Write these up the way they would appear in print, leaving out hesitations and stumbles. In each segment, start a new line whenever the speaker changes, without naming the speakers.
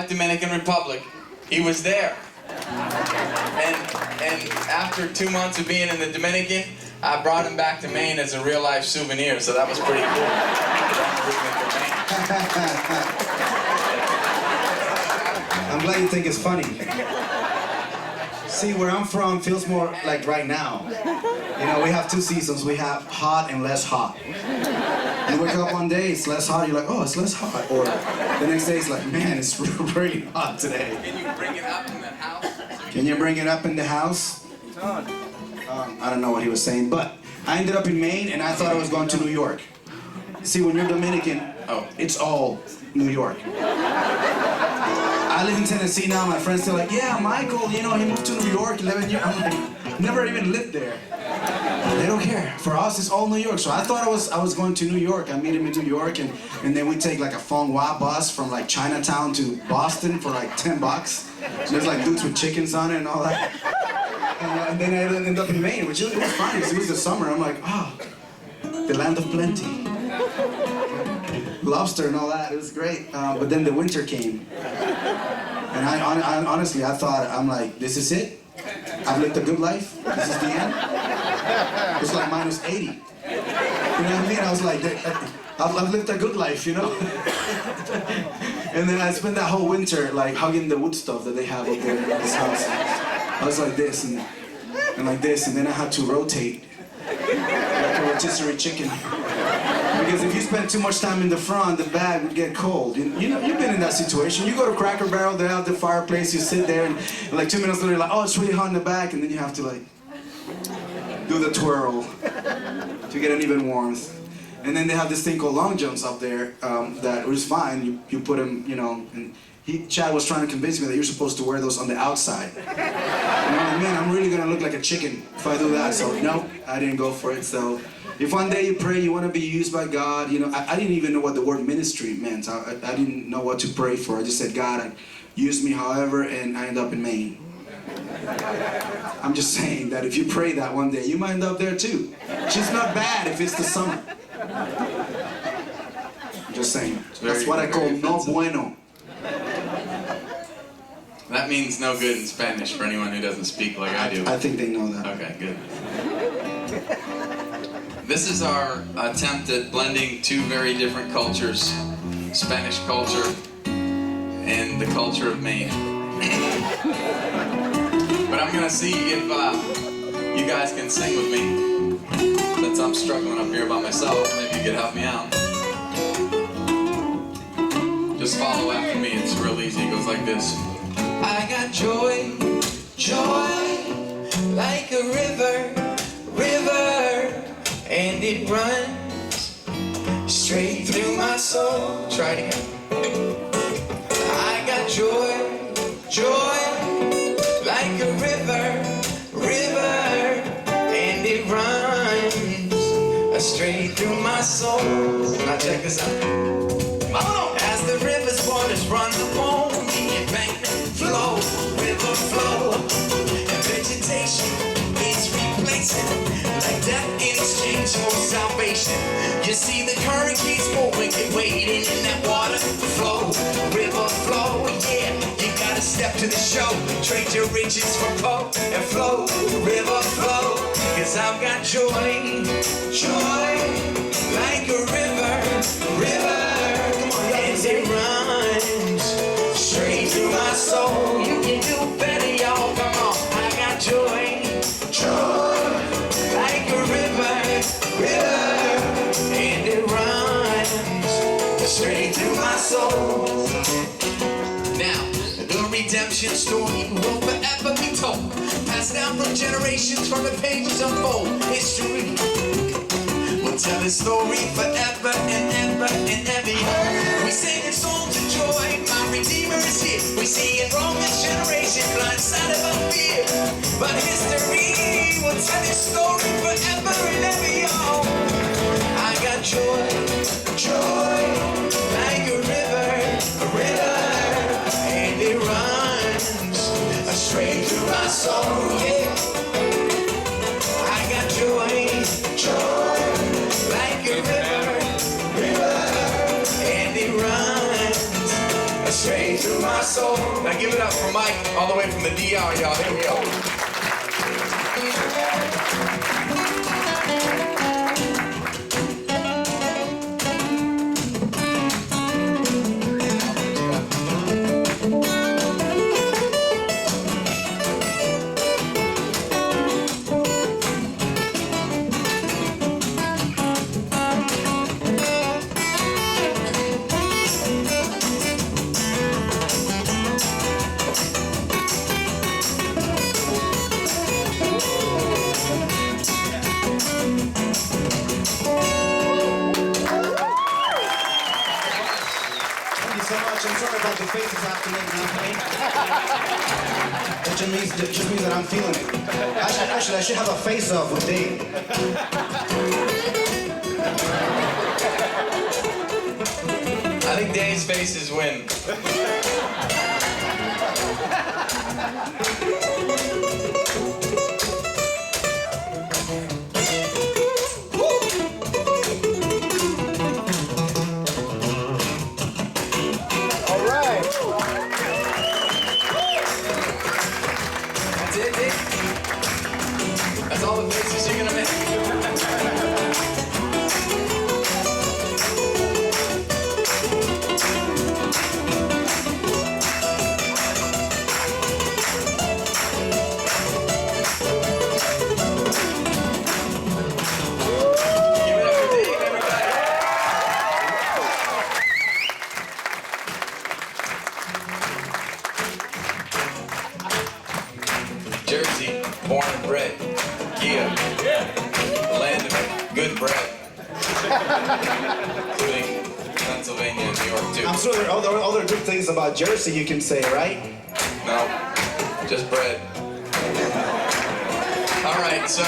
life, Dominican Republic. He was there. And after 2 months of being in the Dominican, I brought him back to Maine as a real-life souvenir, so that was pretty cool.
I'm glad you think it's funny. See, where I'm from feels more like right now. You know, we have 2 seasons. We have hot and less hot. You wake up one day, it's less hot, you're like, oh, it's less hot. Or the next day, it's like, man, it's really hot today.
Can you bring it up in the house?
Can you bring it up in the house? I don't know what he was saying, but I ended up in Maine, and I thought I was going to New York. See, when you're Dominican, it's all New York. I live in Tennessee now. My friends are like, yeah, Michael, you know, he moved to New York 11 years. I'm like, never even lived there. They don't care. For us, it's all New York. So I thought I was going to New York. I meet him in New York, and then we take like a Fong-Hwa bus from like Chinatown to Boston for like $10. There's like dudes with chickens on it and all that. And then I ended up in Maine, which it was fine. It was the summer. I'm like, oh, the land of plenty. Lobster and all that. It was great. But then the winter came. And I honestly, I thought, I'm like, this is it? I've lived a good life? This is the end? It was like -80. You know what I mean? I was like, I've lived a good life, you know? And then I spent that whole winter like hugging the wood stuff that they have up there in this house. I was like this and like this, and then I had to rotate like a rotisserie chicken. Because if you spend too much time in the front, the bag would get cold. You know, you've been in that situation. You go to Cracker Barrel, they have the fireplace, you sit there, and like 2 minutes later, you're like, oh, it's really hot in the back, and then you have to like do the twirl to get an even warmth. And then they have this thing called long johns up there that was fine. You put them, you know, and Chad was trying to convince me that you're supposed to wear those on the outside. And I'm like, man, I'm really gonna look like a chicken if I do that. So no, I didn't go for it. So if one day you pray, you want to be used by God, you know, I didn't even know what the word ministry meant. I didn't know what to pray for. I just said, God, use me however, and I end up in Maine. I'm just saying that if you pray that one day, you might end up there too. She's not bad if it's the summer. I'm just saying. That's what I call no bueno.
That means no good in Spanish for anyone who doesn't speak like I do.
I think they know that.
Okay, good. This is our attempt at blending 2 very different cultures, Spanish culture and the culture of Maine. But I'm gonna see if you guys can sing with me, since I'm struggling up here by myself. Maybe you could help me out. Just follow after me, it's real easy, it goes like this. I got joy, joy, like a river, and it runs straight through my soul. Try it again. I got joy, joy, like a river, and it runs straight through my soul. Now check this out. As the river's waters run upon the embankment, flow, river flow, and vegetation is replacing like death in exchange for salvation. You see the current keeps moving, get wading in that water, flow, river flow, yeah. You gotta step to the show, trade your riches for pulp and flow, river flow. Cause I've got joy, joy, like a river, and it runs straight through my soul. You can do better, y'all, come on. I got joy, joy, like a river, and it runs straight through my soul. Now, the redemption story will forever be told, passed down from generations, from the pages of old history. We'll tell this story forever and ever and ever. We sing in songs of joy, my Redeemer is here. We see it from this generation, blindsided by fear. But history will tell this story forever and ever, y'all. I got joy, joy, like a river, and it runs straight through my soul, yeah. I got joy, joy, like a river, and it runs straight through my soul. Now give it up for Mike, all the way from the DR, y'all. Here we go.
I'm sorry about the faces I have to make now. It just means that I'm feeling it. Actually, I should have a face-off with Dave.
I think Dave's faces win. That's all the faces you're gonna make. Give it up for Dave, everybody. Jersey, born and bred. Yeah, the land of good bread, including Pennsylvania and New York too.
I'm sure there are other good things about Jersey you can say, right?
No, just bread. All right, so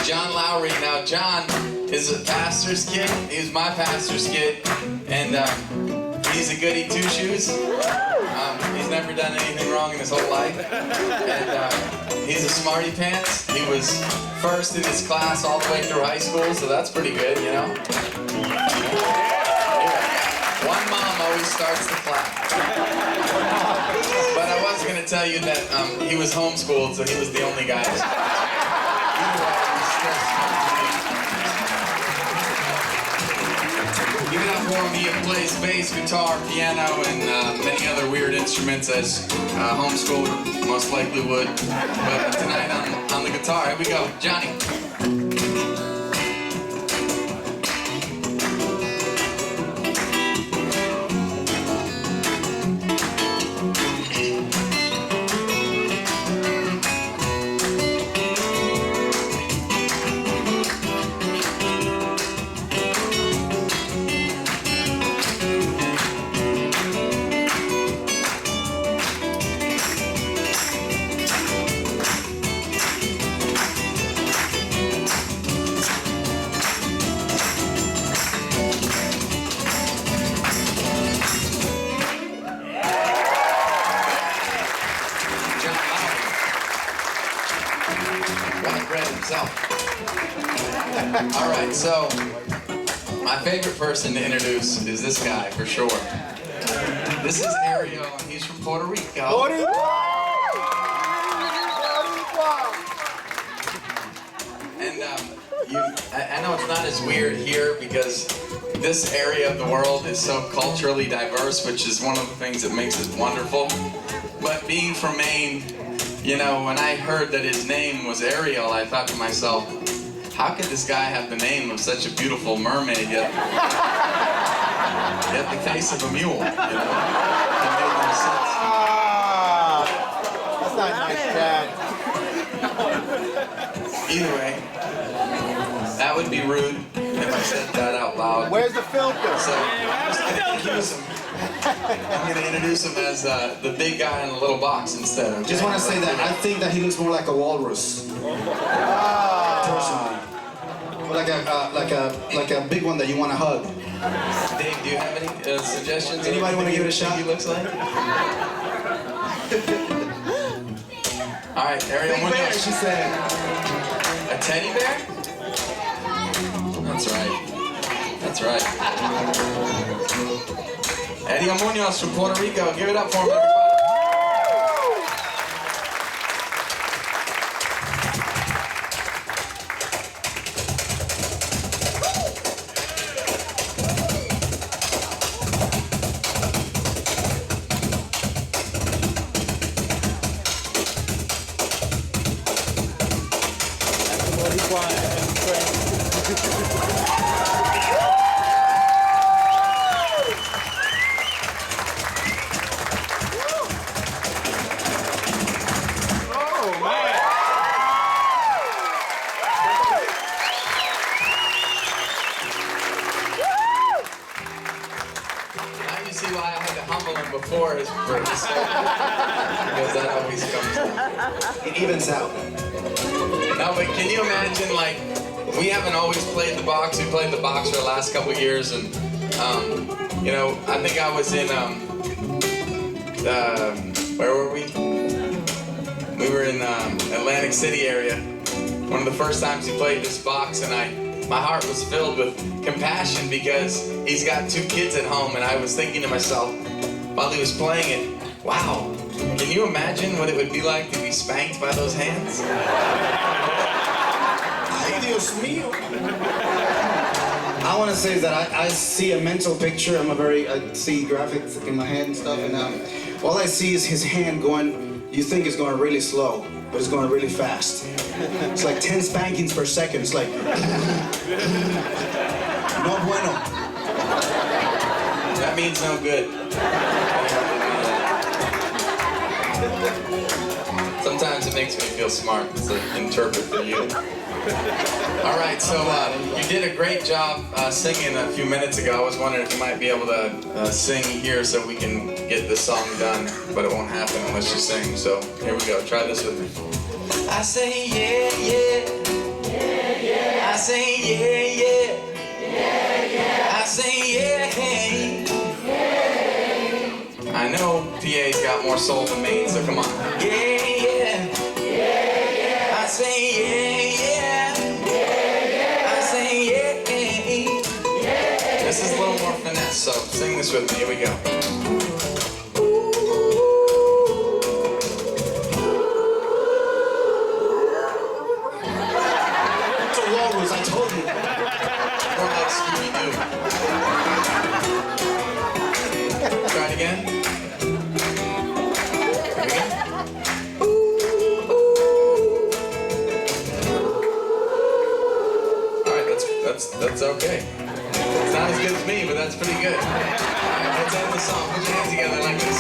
John Lowry. Now John is a pastor's kid. He was my pastor's kid, and he's a goody two-shoes. He's never done anything wrong in his whole life, and he's a smarty pants. He was first in his class all the way through high school, so that's pretty good, you know. Yeah. One mom always starts the clap. But I was going to tell you that he was homeschooled, so he was the only guy. Give it up for him. He plays bass, guitar, piano, and many other weird instruments as homeschooler most likely would. But tonight on the guitar, here we go. Johnny. All right, so my favorite person to introduce is this guy for sure. This is Ariel, and he's from Puerto Rico. And I know it's not as weird here because this area of the world is so culturally diverse, which is one of the things that makes it wonderful. But being from Maine, you know, when I heard that his name was Ariel, I thought to myself, how could this guy have the name of such a beautiful mermaid, yet the face of a mule, you know? It made no sense.
That's not nice, Dad.
Either way, that would be rude if I said that out loud.
Where's the filter?
So I'm just going to introduce him as the big guy in the little box instead. Okay?
Just want to say that I think that he looks more like a walrus. Personally. Or like a big one that you want to hug.
Dave, do you have any suggestions?
Anybody want to give it a shot?
He looks like? All right, Ariel.
Big bear, she said.
A teddy bear? That's right. That's right. Eddie Munoz from Puerto Rico. Give it up for him, everybody. Now you see why I had to humble him before his first because that always comes up.
It evens out.
No, but can you imagine, like, we haven't always played the box. We played the box for the last couple years, and, you know, I think I was in, where were we? We were in Atlantic City area. One of the first times he played this box, and my heart was filled with compassion because he's got 2 kids at home, and I was thinking to myself while he was playing it, wow, can you imagine what it would be like to be spanked by those hands?
Ay, Dios mío. I want to say that I see a mental picture. I see graphics in my head and stuff, and all I see is his hand going, you think it's going really slow, but it's going really fast. It's like 10 spankings per second. It's like, no bueno.
That means no good. Sometimes it makes me feel smart to interpret for you. All right, so you did a great job singing a few minutes ago. I was wondering if you might be able to sing here so we can get this song done, but it won't happen unless you sing. So here we go. Try this with me. I say yeah, yeah. Yeah, yeah. I say yeah, yeah. Yeah, yeah. I say yeah, hey. I know PA's got more soul than Maine, so come on. Yeah, yeah. Yeah, yeah. I say yeah, yeah. Yeah, yeah. I say yeah, hey. Yeah. This is a little more finesse, so sing this with me. Here we go.
I told you.
More like Scooby-Doo. Try it again. All right, that's okay. It's not as good as me, but that's pretty good. All right, let's end the song. Put your hands together like this.